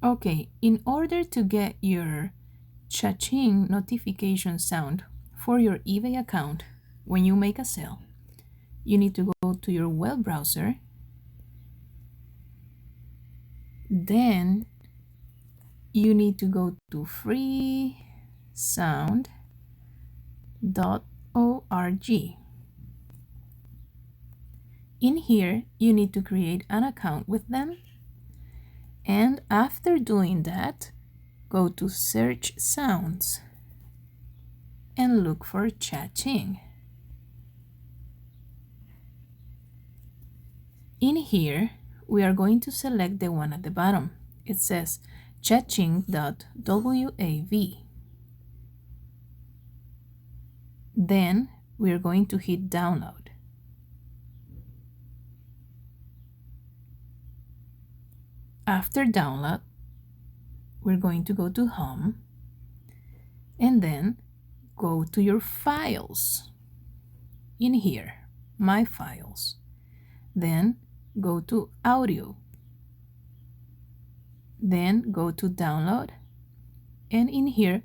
Okay, in order to get your Cha-Ching notification sound for your eBay account when you make a sale, you need to go to your web browser. Then you need to go to freesound.org. In here, you need to create an account with them. And after doing that, go to Search Sounds and look for Cha-Ching. In here, we are going to select the one at the bottom. It says chaching.wav. Then we are going to hit download. After download, we're going to go to home and then go to your files. In here, my files. Then go to audio. Then go to download. And in here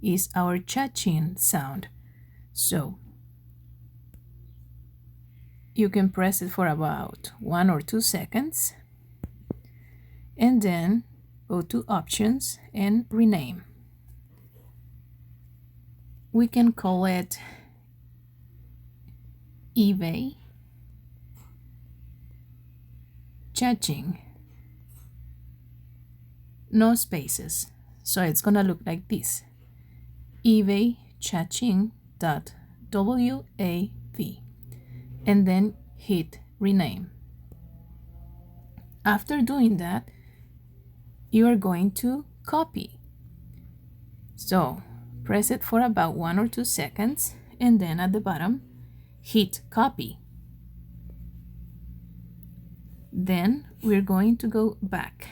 is our Cha-Ching sound. So you can press it for about 1 or 2 seconds. And then go to options and rename. We can call it eBay Cha-Ching. No spaces. So it's gonna look like this. eBay chaching.wav. And then hit rename. After doing that, you are going to copy. So press it for about 1 or 2 seconds, and then at the bottom, hit copy. Then we're going to go back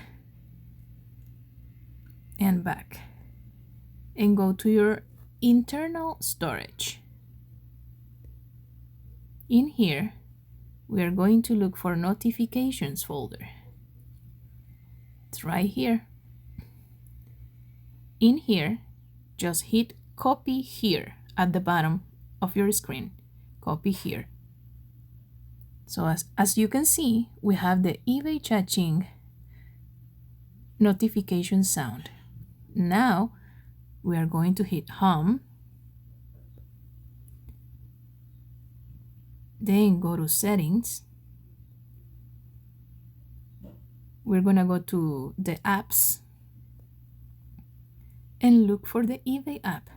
and back and go to your internal storage. In here, we are going to look for notifications folder. It's right here. In here, just hit copy here at the bottom of your screen. Copy here. So as you can see, we have the eBay Cha-Ching notification sound. Now we are going to hit home. Then go to settings. We're gonna go to the apps and look for the eBay app.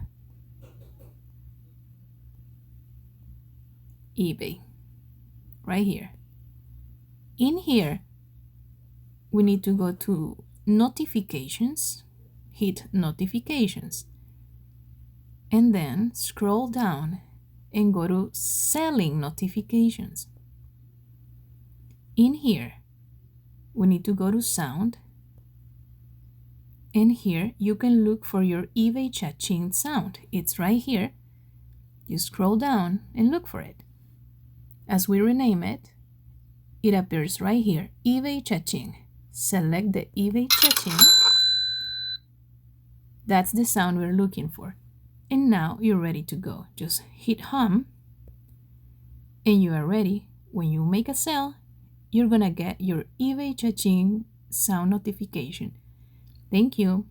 eBay, right here. In here, we need to go to notifications, hit notifications, and then scroll down and go to selling notifications. In here, we need to go to sound, and here you can look for your eBay Cha-Ching sound. It's right here. You scroll down and look for it. As we rename it, it appears right here, eBay Cha-Ching. Select the eBay Cha-Ching. That's the sound we're looking for. And now you're ready to go. Just hit home and you are ready. When you make a sale, you're gonna get your eBay Cha-Ching sound notification. Thank you.